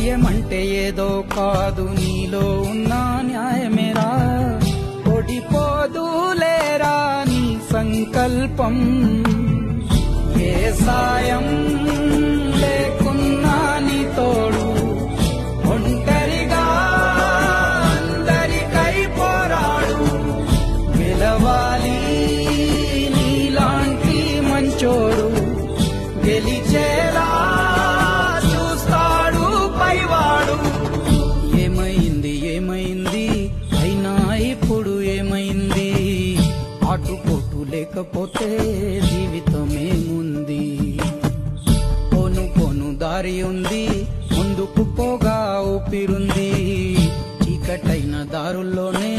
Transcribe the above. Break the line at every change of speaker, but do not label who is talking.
ధైర్యమంటే ఏదో కాదు, నీలో ఉన్న న్యాయమేరా. ఓడిపోదులేరా నీ సంకల్పం. ఏ సాయం లేకున్నా నీ తోడు, ఒంటరిగా అందరికై పోరాడు. గెలవాలి నీలాంటి మంచోడు, గెలిచేలా చూస్తాడు పైవాడు. ఏమైంది ఏమైంది అయినా ఇప్పుడు ఏమైంది, ఆటుపోటు లేకపోతే జీవితమేముంది. పోను పోను దారి ఉంది, ముందుకు పోగా ఊపిరుంది. చీకటైన దారుల్లోనే